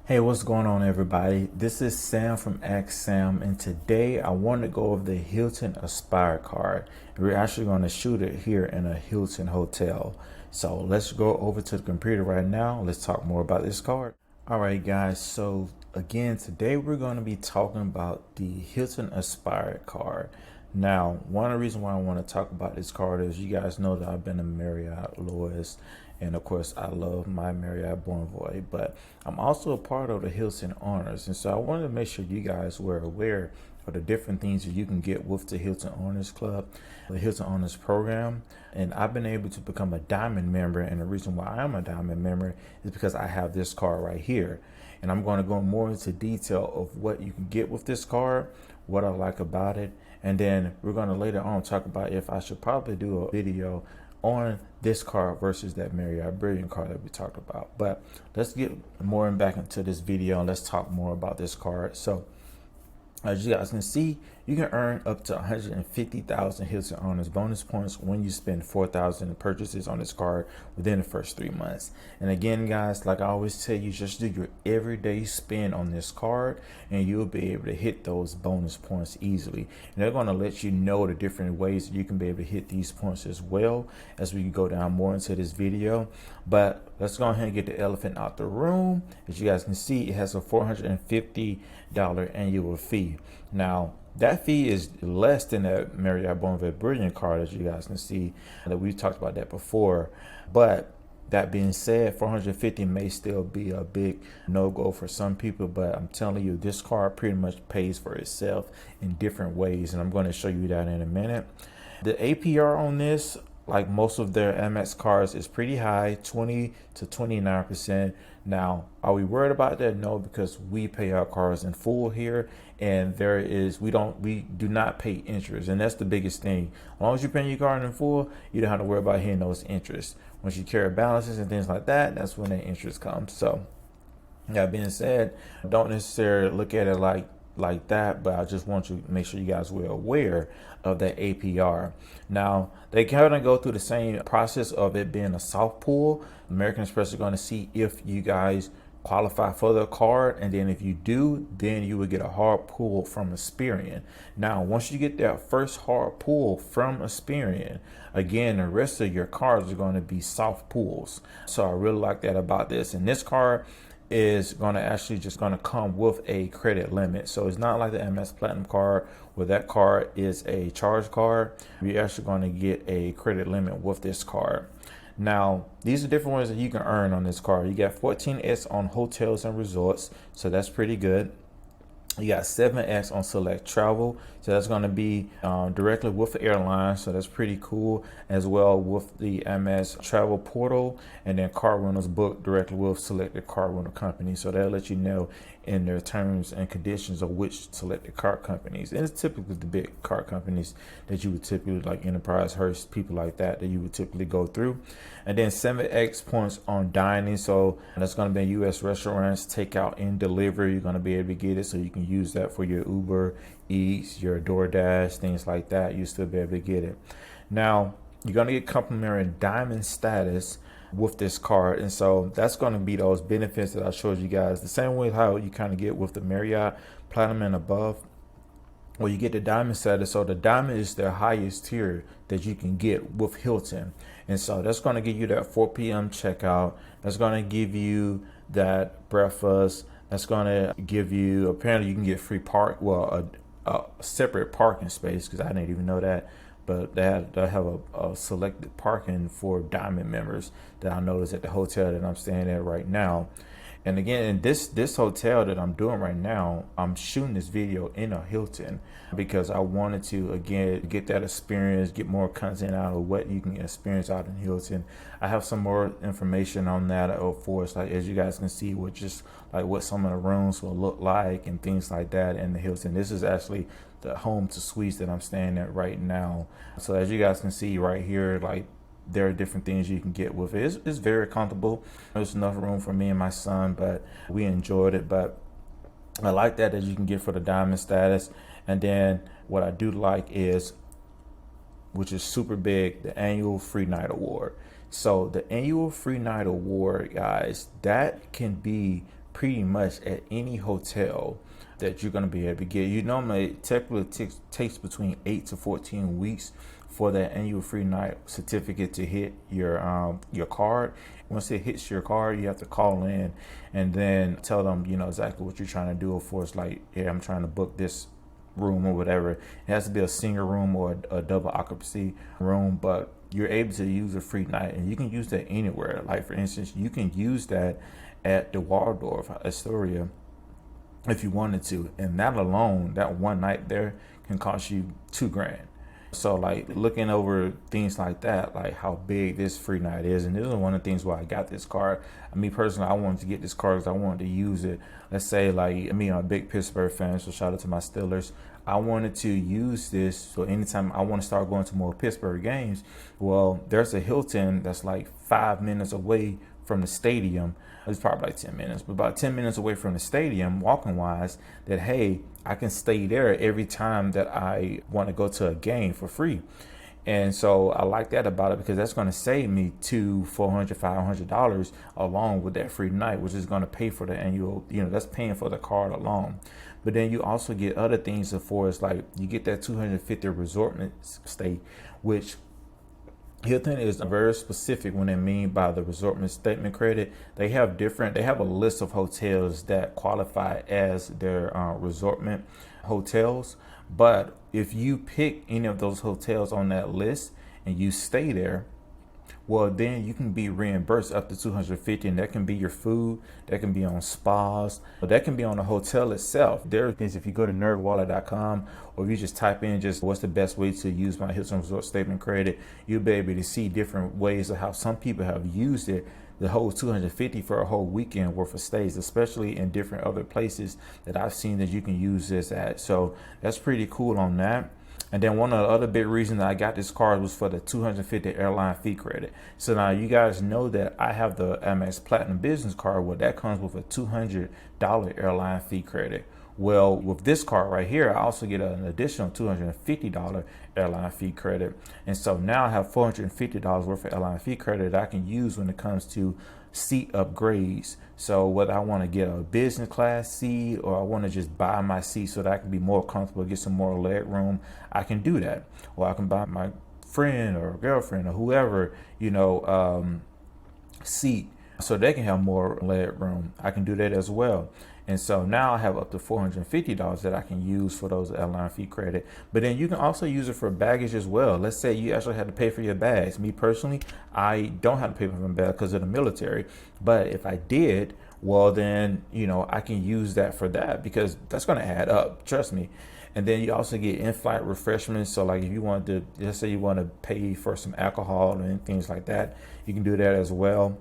Hey, what's going on, everybody? This is Sam from Ask Sam, and today I want to go over the Hilton Aspire Card. We're actually going to shoot it here in a Hilton hotel. So let's go over to the computer right now. Let's talk more about this card. All right, guys. So again, today we're going to be talking about the Hilton Aspire Card. Now, one of the reasons why I want to talk about this card is you guys know that I've been a Marriott loyalist, and of course I love my Marriott Bonvoy, but I'm also a part of the Hilton Honors, and so I wanted to make sure you guys were aware of the different things that you can get with the Hilton Honors Club, the Hilton Honors program. And I've been able to become a diamond member, and the reason why I'm a diamond member is because I have this card right here. And I'm going to go more into detail of what you can get with this card, what I like about it, and then we're going to later on talk about if I should probably do a video on this card versus that Marriott Brilliant card that we talked about. But let's get more back into this video and let's talk more about this card. So as you guys can see, you can earn up to 150,000 Hilton Honors bonus points when you spend 4,000 purchases on this card within the first 3 months. And again, guys, like I always tell you, just do your everyday spend on this card and you'll be able to hit those bonus points easily. And they're going to let you know the different ways that you can be able to hit these points as well as we go down more into this video. But let's go ahead and get the elephant out the room. As you guys can see, it has a $450 annual fee. Now, that fee is less than that Marriott Bonvoy Brilliant card, as you guys can see, that we've talked about that before. But that being said, 450 may still be a big no-go for some people, but I'm telling you, this card pretty much pays for itself in different ways, and I'm going to show you that in a minute. The APR on this, like most of their Amex cards, is pretty high, 20 to 29%. Now, are we worried about that? No, because we pay our cards in full here, and we do not pay interest, and that's the biggest thing. As long as you're paying your card in full, you don't have to worry about hitting those interests. Once you carry balances and things like that, that's when the interest comes. So that being said, don't necessarily look at it like that, but I just want you to make sure you guys were aware of that APR. Now, they kind of go through the same process of it being a soft pull. American Express is going to see if you guys qualify for the card, and then if you do, then you will get a hard pull from Experian. Now, once you get that first hard pull from Experian, again, the rest of your cards are going to be soft pulls. So I really like that about this. And this card is going to actually just going to come with a credit limit. So it's not like the MS Platinum card where that card is a charge card. You're actually going to get a credit limit with this card. Now, these are different ways that you can earn on this card. You got 14x on hotels and resorts, so that's pretty good. You got 7x on select travel, so that's going to be directly with the airline, so that's pretty cool, as well with the MS travel portal, and then car rentals booked directly with selected car rental companies, so that'll let you know in their terms and conditions of which selected car companies. And it's typically the big car companies that you would typically, like Enterprise, Hearst, people like that you would typically go through. And then 7x points on dining, so that's going to be U.S. restaurants, takeout and delivery. You're going to be able to get it, so you can use that for your Uber Eats, your DoorDash, things like that. You still be able to get it. Now, you're going to get complimentary diamond status with this card, and so that's going to be those benefits that I showed you guys, the same way how you kind of get with the Marriott Platinum and above. Well, you get the diamond status. So the diamond is the highest tier that you can get with Hilton, and so that's going to give you that 4 p.m. checkout. That's going to give you that breakfast. That's going to give you, apparently you can get free a separate parking space, because I didn't even know that. But they have a selected parking for diamond members that I noticed at the hotel that I'm staying at right now. And again, in this hotel that I'm doing right now, I'm shooting this video in a Hilton because I wanted to, again, get that experience, get more content out of what you can experience out in Hilton. I have some more information on that, of course, like as you guys can see, with just like what some of the rooms will look like and things like that in the Hilton. This is actually the home to suites that I'm staying at right now. So as you guys can see right here, like there are different things you can get with it. It's very comfortable. There's enough room for me and my son, but we enjoyed it. But I like that you can get for the diamond status. And then what I do like is, which is super big, the annual free night award. So the annual free night award, guys, that can be pretty much at any hotel that you're going to be able to get. You normally, it typically takes between 8 to 14 weeks for that annual free night certificate to hit your card. Once it hits your card, you have to call in and then tell them, exactly what you're trying to do. Of course, like, yeah, I'm trying to book this room or whatever. It has to be a single room or a double occupancy room, but you're able to use a free night, and you can use that anywhere. Like, for instance, you can use that at the Waldorf Astoria if you wanted to, and that alone, that one night there, can cost you $2,000. So, like, looking over things like that, like how big this free night is, and this is one of the things why I got this card. Me personally, I wanted to get this card because I wanted to use it. Let's say, like, I'm a big Pittsburgh fan, so shout out to my Steelers. I wanted to use this, so anytime I want to start going to more Pittsburgh games, well, there's a Hilton that's like 5 minutes away from the stadium. It's probably like 10 minutes, but about 10 minutes away from the stadium, walking wise, that, hey, I can stay there every time that I want to go to a game for free. And so I like that about it, because that's going to save me $400, $500 along with that free night, which is going to pay for the annual, that's paying for the card alone. But then you also get other things for us, like you get that 250 resortment stay, which Hilton is very specific when they mean by the resortment statement credit. They have a list of hotels that qualify as their resortment hotels. But if you pick any of those hotels on that list and you stay there, well, then you can be reimbursed up to $250, and that can be your food, that can be on spas, but that can be on the hotel itself. There is, if you go to nerdwallet.com, or if you just type in just what's the best way to use my Hilton Resort Statement Credit, you'll be able to see different ways of how some people have used it, the whole $250 for a whole weekend worth of stays, especially in different other places that I've seen that you can use this at. So that's pretty cool on that. And then one of the other big reasons that I got this card was for the $250 airline fee credit. So now you guys know that I have the Amex Platinum Business Card. Well, that comes with a $200 airline fee credit. Well, with this card right here, I also get an additional $250 airline fee credit. And so now I have $450 worth of airline fee credit that I can use when it comes to seat upgrades. So whether I want to get a business class seat, or I want to just buy my seat so that I can be more comfortable, get some more leg room, I can do that. Or I can buy my friend or girlfriend or whoever, seat so they can have more leg room. I can do that as well. And so now I have up to $450 that I can use for those airline fee credit. But then you can also use it for baggage as well. Let's say you actually had to pay for your bags. Me personally, I don't have to pay for my bag because of the military. But if I did, well, then, I can use that for that, because that's going to add up. Trust me. And then you also get in-flight refreshments. So like if you want to, let's say you want to pay for some alcohol and things like that, you can do that as well.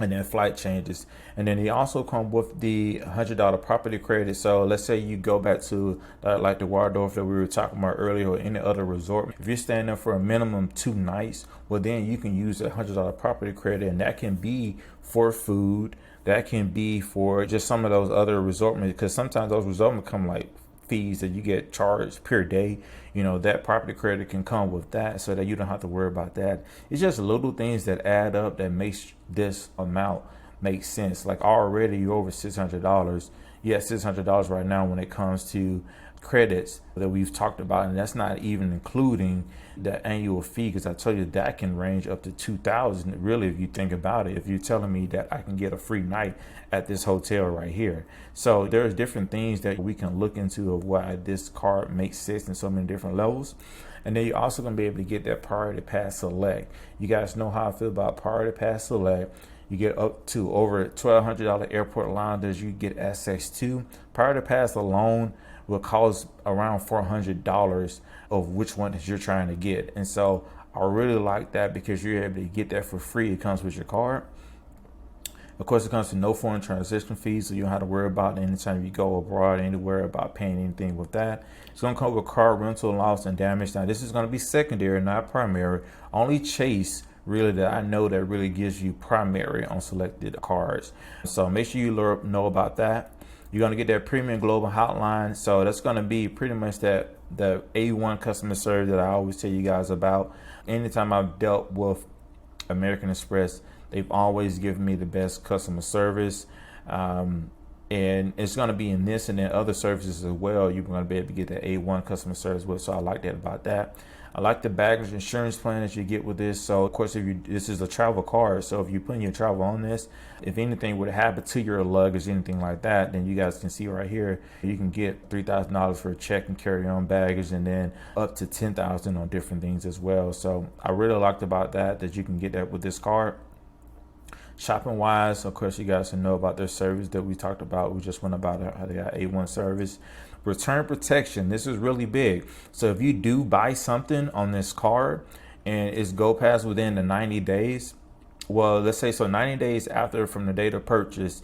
And then flight changes. And then they also come with the $100 property credit. So let's say you go back to like the Waldorf that we were talking about earlier, or any other resort. If you're staying there for a minimum 2 nights, well, then you can use a $100 property credit, and that can be for food. That can be for just some of those other resortments, because sometimes those resortments come like fees that you get charged per day. That property credit can come with that, so that you don't have to worry about that. It's just little things that add up that makes this amount make sense. Like already you're over $600. Yeah, $600 right now when it comes to credits that we've talked about, and that's not even including the annual fee, because I told you that can range up to $2,000 really, if you think about it, if you're telling me that I can get a free night at this hotel right here. So there's different things that we can look into of why this card makes sense in so many different levels. And then you're also going to be able to get that Priority Pass Select. You guys know how I feel about Priority Pass Select. You get up to over $1,200 airport lounges you get access to. Priority Pass alone will cost around $400 of which one that you're trying to get. And so I really like that, because you're able to get that for free. It comes with your card. Of course, it comes to no foreign transaction fees, so you don't have to worry about anytime you go abroad, anywhere about paying anything with that. It's going to come with car rental, loss, and damage. Now, this is going to be secondary, not primary. Only Chase, really, that I know that really gives you primary on selected cards. So make sure you know about that. You're going to get that premium global hotline. So that's going to be pretty much the A1 customer service that I always tell you guys about. Anytime I've dealt with American Express, they've always given me the best customer service. And it's going to be in this and then other services as well. You're going to be able to get that A1 customer service with. So I like that about that. I like the baggage insurance plan that you get with this. So of course, this is a travel card. So if you're putting your travel on this, if anything would happen to your luggage, anything like that, then you guys can see right here, you can get $3,000 for a check and carry on baggage, and then up to $10,000 on different things as well. So I really liked about that you can get that with this card. Shopping wise, of course, you guys can know about their service that we talked about. We just went about how they got A1 service. Return protection. This is really big. So if you do buy something on this card and it's go past within the 90 days, well, let's say so 90 days after from the date of purchase,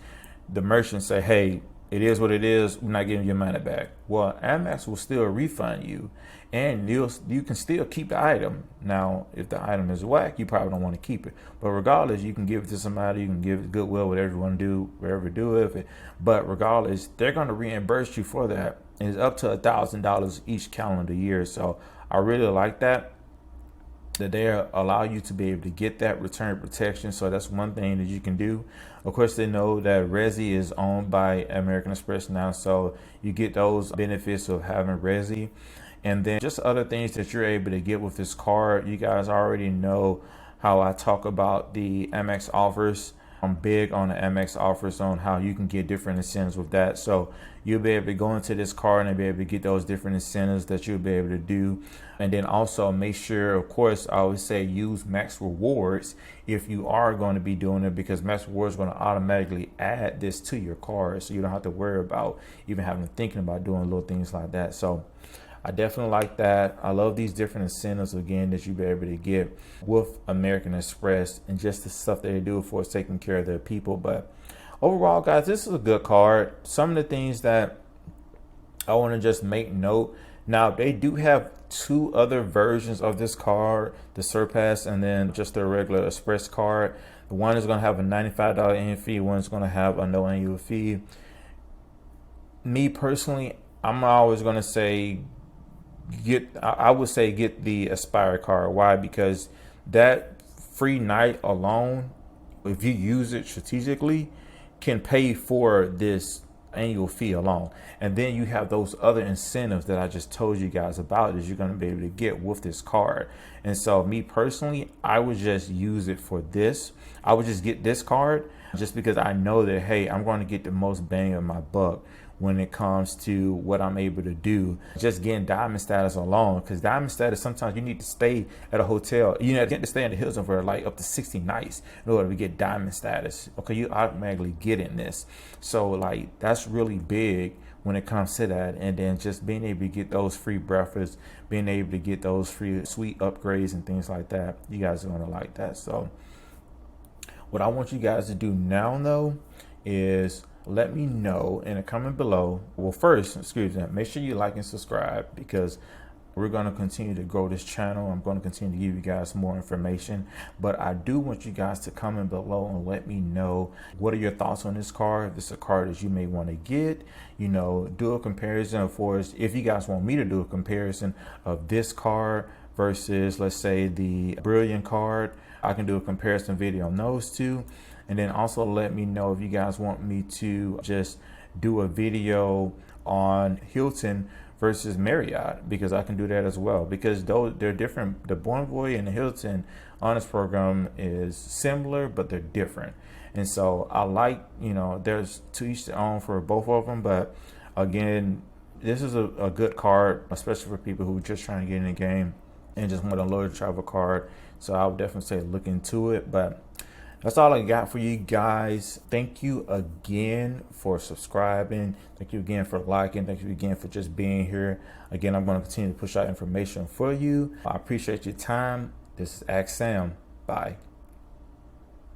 the merchant say, hey, it is what it is. We're not giving your money back. Well, Amex will still refund you, and you can still keep the item. Now, if the item is whack, you probably don't want to keep it. But regardless, you can give it to somebody. You can give it goodwill, whatever you want to do, wherever you do with it. But regardless, they're going to reimburse you for that. It's up to $1,000 each calendar year. So I really like that they allow you to be able to get that return protection. So that's one thing that you can do. Of course, they know that Resi is owned by American Express now, so you get those benefits of having Resi. And then just other things that you're able to get with this card. You guys already know how I talk about the Amex offers. I'm big on the Amex offers on how you can get different incentives with that. So you'll be able to go into this card and be able to get those different incentives that you'll be able to do. And then also make sure, of course, I always say use Max Rewards if you are going to be doing it, because Max Rewards is going to automatically add this to your card. So you don't have to worry about even having to thinking about doing little things like that. So I definitely like that. I love these different incentives, again, that you'll be able to get with American Express and just the stuff that they do for taking care of their people. But overall, guys, this is a good card. Some of the things that I want to just make note. Now, they do have two other versions of this card, the Surpass and then just the regular Express card. The one is going to have a $95 annual fee. One is going to have a no annual fee. Me personally, I'm always going to say I would say get the Aspire card. Why? Because that free night alone, if you use it strategically, can pay for this annual fee alone. And then you have those other incentives that I just told you guys about that you're going to be able to get with this card. And so me personally, I would just use it for this. I would just get this card just because I know that, hey, I'm going to get the most bang of my buck when it comes to what I'm able to do. Just getting diamond status alone, because diamond status, sometimes you need to stay at a hotel. You know, get to stay in the Hilton for like up to 60 nights in order to get diamond status. Okay, you automatically get in this. So like that's really big when it comes to that. And then just being able to get those free breakfasts, being able to get those free suite upgrades and things like that. You guys are gonna like that. So what I want you guys to do now though is let me know in the comment below. Well, first, make sure you like and subscribe, because we're going to continue to grow this channel. I'm going to continue to give you guys more information, but I do want you guys to comment below and let me know what are your thoughts on this card. If it's a card that you may want to get, you know, do a comparison. Of course, if you guys want me to do a comparison of this card versus, let's say, the Brilliant card, I can do a comparison video on those two. And then also let me know if you guys want me to just do a video on Hilton versus Marriott, because I can do that as well, because though they're different. The Bonvoy and the Hilton Honors Program is similar, but they're different. And so I like, you know, there's to each their own for both of them. But again, this is a good card, especially for people who are just trying to get in the game and just want a lower travel card. So I would definitely say look into it. But that's all I got for you guys. Thank you again for subscribing. Thank you again for liking. Thank you again for just being here. Again, I'm going to continue to push out information for you. I appreciate your time. This is Ask Sam. Bye.